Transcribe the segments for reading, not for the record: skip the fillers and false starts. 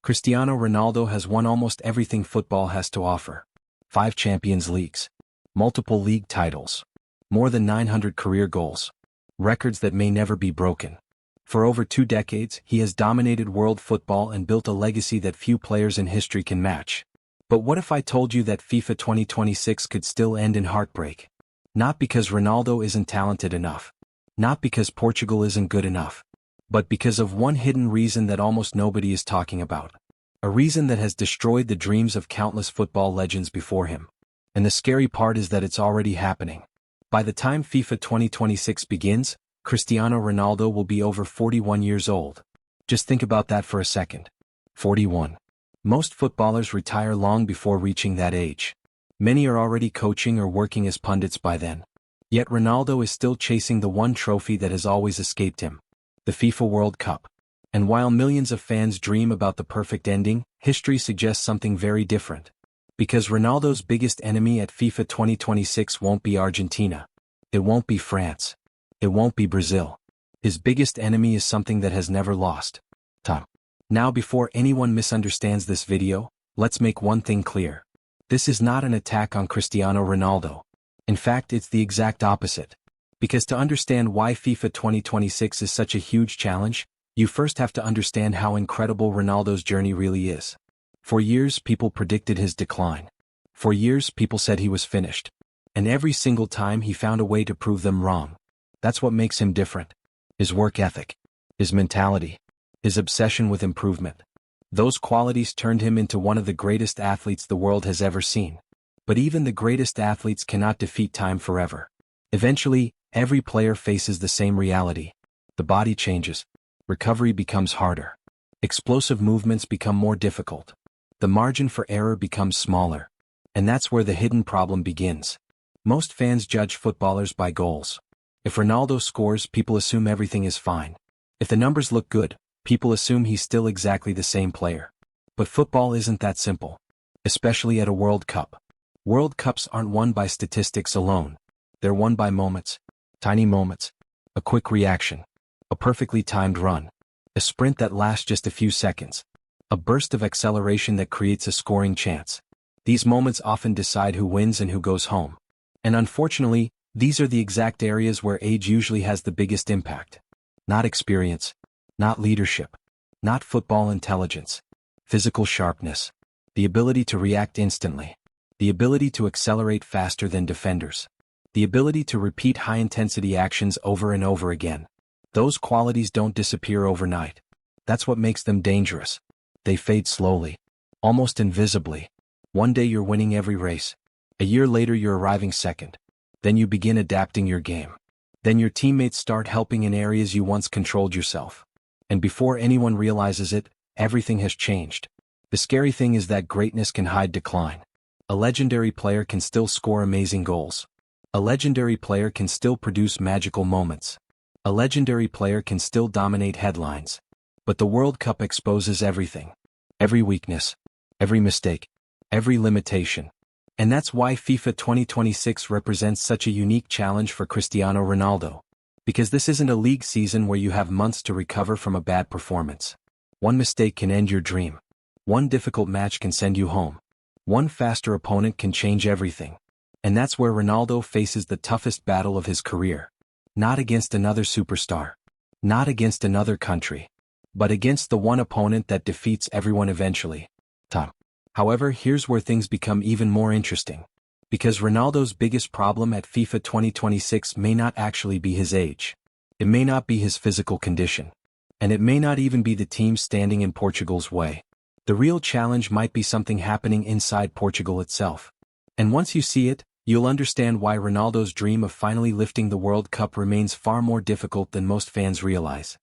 Cristiano Ronaldo has won almost everything football has to offer. 5 Champions Leagues. Multiple league titles. More than 900 career goals. Records that may never be broken. For over 2 decades, he has dominated world football and built a legacy that few players in history can match. But what if I told you that FIFA 2026 could still end in heartbreak? Not because Ronaldo isn't talented enough. Not because Portugal isn't good enough. But because of one hidden reason that almost nobody is talking about. A reason that has destroyed the dreams of countless football legends before him. And the scary part is that it's already happening. By the time FIFA 2026 begins, Cristiano Ronaldo will be over 41 years old. Just think about that for a second. 41. Most footballers retire long before reaching that age. Many are already coaching or working as pundits by then. Yet Ronaldo is still chasing the one trophy that has always escaped him. The FIFA World Cup. And while millions of fans dream about the perfect ending, history suggests something very different. Because Ronaldo's biggest enemy at FIFA 2026 won't be Argentina. It won't be France. It won't be Brazil. His biggest enemy is something that has never lost. Time. Now before anyone misunderstands this video, let's make one thing clear. This is not an attack on Cristiano Ronaldo. In fact, it's the exact opposite. Because to understand why FIFA 2026 is such a huge challenge, you first have to understand how incredible Ronaldo's journey really is. For years, people predicted his decline. For years, people said he was finished. And every single time he found a way to prove them wrong. That's what makes him different. His work ethic. His mentality. His obsession with improvement. Those qualities turned him into one of the greatest athletes the world has ever seen. But even the greatest athletes cannot defeat time forever. Eventually, every player faces the same reality. The body changes. Recovery becomes harder. Explosive movements become more difficult. The margin for error becomes smaller. And that's where the hidden problem begins. Most fans judge footballers by goals. If Ronaldo scores, people assume everything is fine. If the numbers look good, people assume he's still exactly the same player. But football isn't that simple. Especially at a World Cup. World Cups aren't won by statistics alone. They're won by moments. Tiny moments. A quick reaction. A perfectly timed run. A sprint that lasts just a few seconds. A burst of acceleration that creates a scoring chance. These moments often decide who wins and who goes home. And unfortunately, these are the exact areas where age usually has the biggest impact. Not experience. Not leadership. Not football intelligence. Physical sharpness. The ability to react instantly. The ability to accelerate faster than defenders. The ability to repeat high-intensity actions over and over again. Those qualities don't disappear overnight. That's what makes them dangerous. They fade slowly. Almost invisibly. One day you're winning every race. A year later you're arriving second. Then you begin adapting your game. Then your teammates start helping in areas you once controlled yourself. And before anyone realizes it, everything has changed. The scary thing is that greatness can hide decline. A legendary player can still score amazing goals. A legendary player can still produce magical moments. A legendary player can still dominate headlines. But the World Cup exposes everything. Every weakness. Every mistake. Every limitation. And that's why FIFA 2026 represents such a unique challenge for Cristiano Ronaldo. Because this isn't a league season where you have months to recover from a bad performance. One mistake can end your dream. One difficult match can send you home. One faster opponent can change everything. And that's where Ronaldo faces the toughest battle of his career. Not against another superstar. Not against another country. But against the one opponent that defeats everyone eventually. Time. However, here's where things become even more interesting. Because Ronaldo's biggest problem at FIFA 2026 may not actually be his age. It may not be his physical condition. And it may not even be the team standing in Portugal's way. The real challenge might be something happening inside Portugal itself. And once you see it, you'll understand why Ronaldo's dream of finally lifting the World Cup remains far more difficult than most fans realize.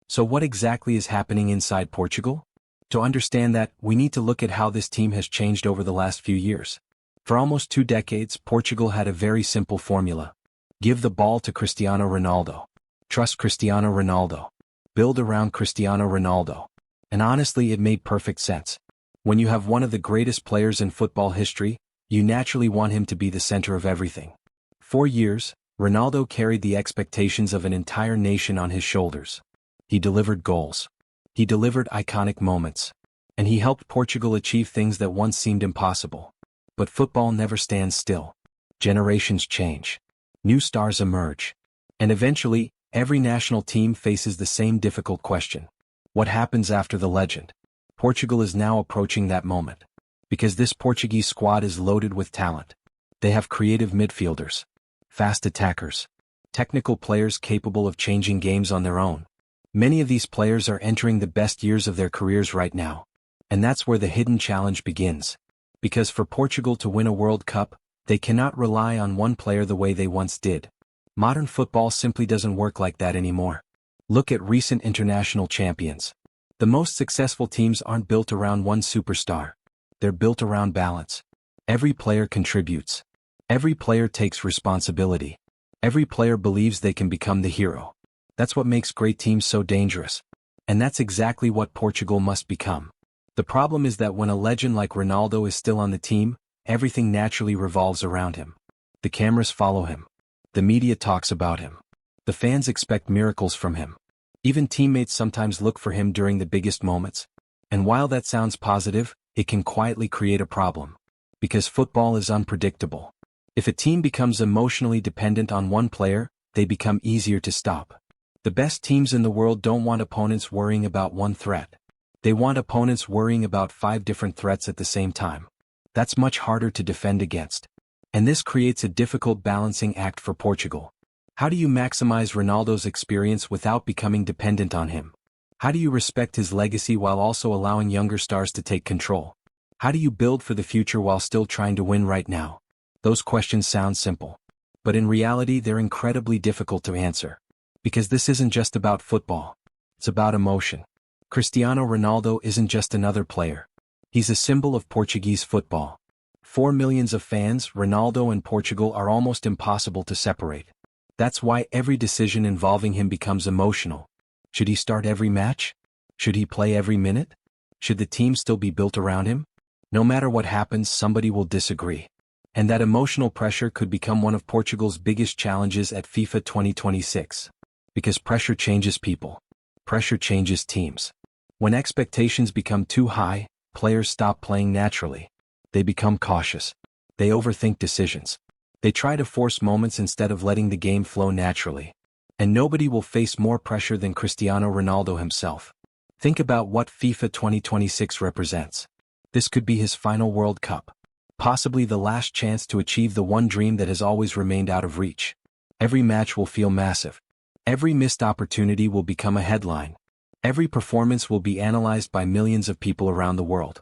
So what exactly is happening inside Portugal? To understand that, we need to look at how this team has changed over the last few years. For almost 2 decades, Portugal had a very simple formula. Give the ball to Cristiano Ronaldo. Trust Cristiano Ronaldo. Build around Cristiano Ronaldo. And honestly, it made perfect sense. When you have one of the greatest players in football history, you naturally want him to be the center of everything. For years, Ronaldo carried the expectations of an entire nation on his shoulders. He delivered goals. He delivered iconic moments. and he helped Portugal achieve things that once seemed impossible. But football never stands still. Generations change. New stars emerge. And eventually, every national team faces the same difficult question. What happens after the legend? Portugal is now approaching that moment. Because this Portuguese squad is loaded with talent. They have creative midfielders, fast attackers, technical players capable of changing games on their own. Many of these players are entering the best years of their careers right now. And that's where the hidden challenge begins. Because for Portugal to win a World Cup, they cannot rely on one player the way they once did. Modern football simply doesn't work like that anymore. Look at recent international champions. The most successful teams aren't built around one superstar. They're built around balance. Every player contributes. Every player takes responsibility. Every player believes they can become the hero. That's what makes great teams so dangerous. And that's exactly what Portugal must become. The problem is that when a legend like Ronaldo is still on the team, everything naturally revolves around him. The cameras follow him. The media talks about him. The fans expect miracles from him. Even teammates sometimes look for him during the biggest moments. And while that sounds positive, it can quietly create a problem. Because football is unpredictable. If a team becomes emotionally dependent on one player, they become easier to stop. The best teams in the world don't want opponents worrying about one threat. They want opponents worrying about 5 different threats at the same time. That's much harder to defend against. And this creates a difficult balancing act for Portugal. How do you maximize Ronaldo's experience without becoming dependent on him? How do you respect his legacy while also allowing younger stars to take control? How do you build for the future while still trying to win right now? Those questions sound simple. But in reality, they're incredibly difficult to answer. Because this isn't just about football. It's about emotion. Cristiano Ronaldo isn't just another player. He's a symbol of Portuguese football. For millions of fans, Ronaldo and Portugal are almost impossible to separate. That's why every decision involving him becomes emotional. Should he start every match? Should he play every minute? Should the team still be built around him? No matter what happens, somebody will disagree. And that emotional pressure could become one of Portugal's biggest challenges at FIFA 2026. Because pressure changes people. Pressure changes teams. When expectations become too high, players stop playing naturally. They become cautious. They overthink decisions. They try to force moments instead of letting the game flow naturally. And nobody will face more pressure than Cristiano Ronaldo himself. Think about what FIFA 2026 represents. This could be his final World Cup. Possibly the last chance to achieve the one dream that has always remained out of reach. Every match will feel massive. Every missed opportunity will become a headline. Every performance will be analyzed by millions of people around the world.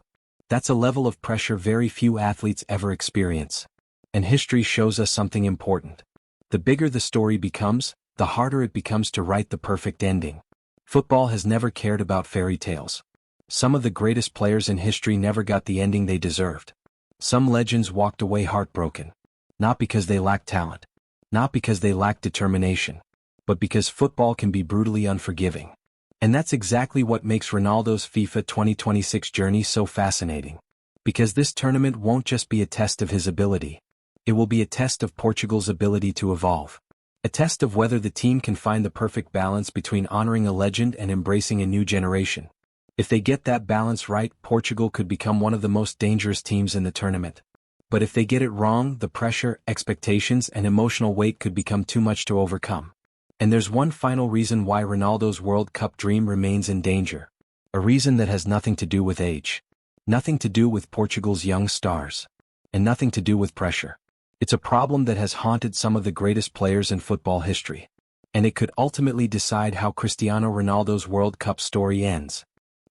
That's a level of pressure very few athletes ever experience. And history shows us something important. The bigger the story becomes, the harder it becomes to write the perfect ending. Football has never cared about fairy tales. Some of the greatest players in history never got the ending they deserved. Some legends walked away heartbroken. Not because they lacked talent. Not because they lacked determination. But because football can be brutally unforgiving. And that's exactly what makes Ronaldo's FIFA 2026 journey so fascinating. Because this tournament won't just be a test of his ability. It will be a test of Portugal's ability to evolve. A test of whether the team can find the perfect balance between honoring a legend and embracing a new generation. If they get that balance right, Portugal could become one of the most dangerous teams in the tournament. But if they get it wrong, the pressure, expectations, and emotional weight could become too much to overcome. And there's one final reason why Ronaldo's World Cup dream remains in danger. A reason that has nothing to do with age. Nothing to do with Portugal's young stars. And nothing to do with pressure. It's a problem that has haunted some of the greatest players in football history. And it could ultimately decide how Cristiano Ronaldo's World Cup story ends.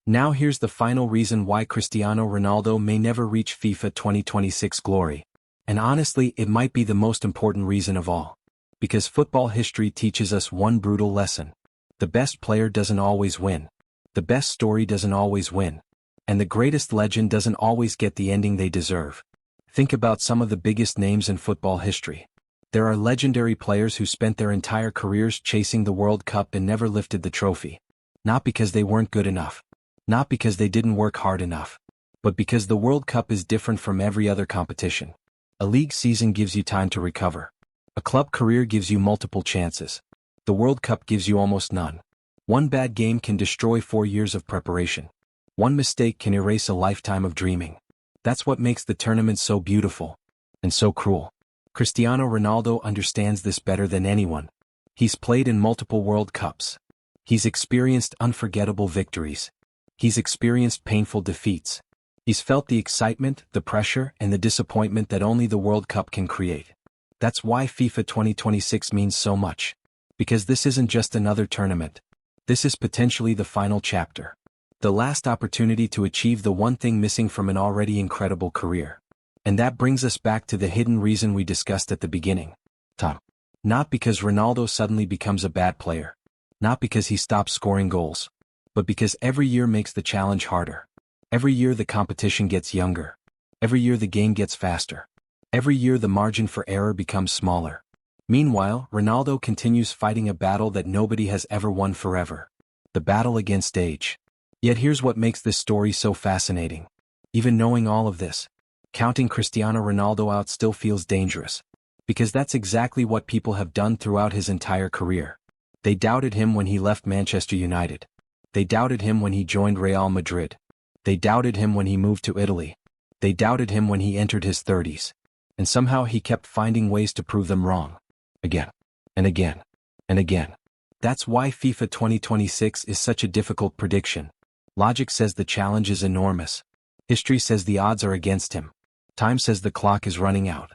Now here's the final reason why Cristiano Ronaldo may never reach FIFA 2026 glory. And honestly, it might be the most important reason of all. Because football history teaches us one brutal lesson. The best player doesn't always win. The best story doesn't always win. And the greatest legend doesn't always get the ending they deserve. Think about some of the biggest names in football history. There are legendary players who spent their entire careers chasing the World Cup and never lifted the trophy. Not because they weren't good enough. Not because they didn't work hard enough. But because the World Cup is different from every other competition. A league season gives you time to recover. A club career gives you multiple chances. The World Cup gives you almost none. One bad game can destroy 4 years of preparation. One mistake can erase a lifetime of dreaming. That's what makes the tournament so beautiful and so cruel. Cristiano Ronaldo understands this better than anyone. He's played in multiple World Cups. He's experienced unforgettable victories. He's experienced painful defeats. He's felt the excitement, the pressure, and the disappointment that only the World Cup can create. That's why FIFA 2026 means so much. Because this isn't just another tournament. This is potentially the final chapter. The last opportunity to achieve the one thing missing from an already incredible career. And that brings us back to the hidden reason we discussed at the beginning. Time. Not because Ronaldo suddenly becomes a bad player. Not because he stops scoring goals. But because every year makes the challenge harder. Every year the competition gets younger. Every year the game gets faster. Every year the margin for error becomes smaller. Meanwhile, Ronaldo continues fighting a battle that nobody has ever won forever. The battle against age. Yet here's what makes this story so fascinating. Even knowing all of this, counting Cristiano Ronaldo out still feels dangerous. Because that's exactly what people have done throughout his entire career. They doubted him when he left Manchester United. They doubted him when he joined Real Madrid. They doubted him when he moved to Italy. They doubted him when he entered his 30s. And somehow he kept finding ways to prove them wrong. Again. And again. And again. That's why FIFA 2026 is such a difficult prediction. Logic says the challenge is enormous. History says the odds are against him. Time says the clock is running out.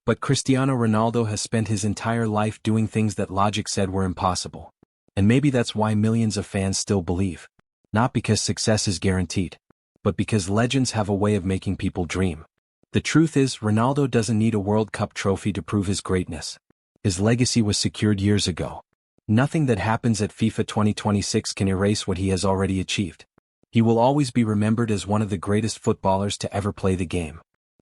But Cristiano Ronaldo has spent his entire life doing things that logic said were impossible. And maybe that's why millions of fans still believe. Not because success is guaranteed, but because legends have a way of making people dream. The truth is, Ronaldo doesn't need a World Cup trophy to prove his greatness. His legacy was secured years ago. Nothing that happens at FIFA 2026 can erase what he has already achieved. He will always be remembered as one of the greatest footballers to ever play the game.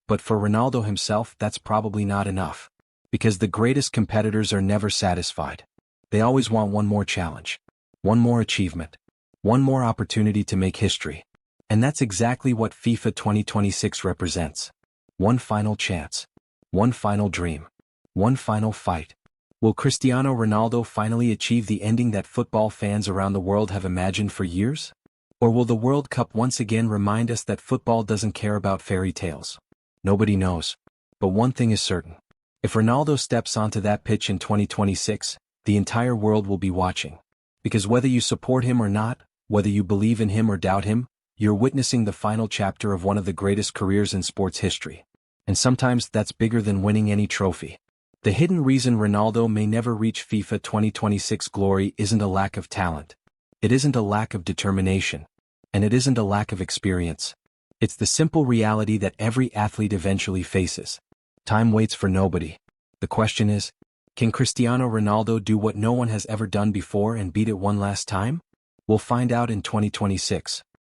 But for Ronaldo himself, that's probably not enough. Because the greatest competitors are never satisfied. They always want one more challenge. One more achievement. One more opportunity to make history. And that's exactly what FIFA 2026 represents. One final chance. One final dream. One final fight. Will Cristiano Ronaldo finally achieve the ending that football fans around the world have imagined for years? Or will the World Cup once again remind us that football doesn't care about fairy tales? Nobody knows. But one thing is certain. If Ronaldo steps onto that pitch in 2026, the entire world will be watching. Because whether you support him or not, whether you believe in him or doubt him, you're witnessing the final chapter of one of the greatest careers in sports history. And sometimes that's bigger than winning any trophy. The hidden reason Ronaldo may never reach FIFA 2026 glory isn't a lack of talent. It isn't a lack of determination. And it isn't a lack of experience. It's the simple reality that every athlete eventually faces. Time waits for nobody. The question is, can Cristiano Ronaldo do what no one has ever done before and beat it one last time? We'll find out in 2026.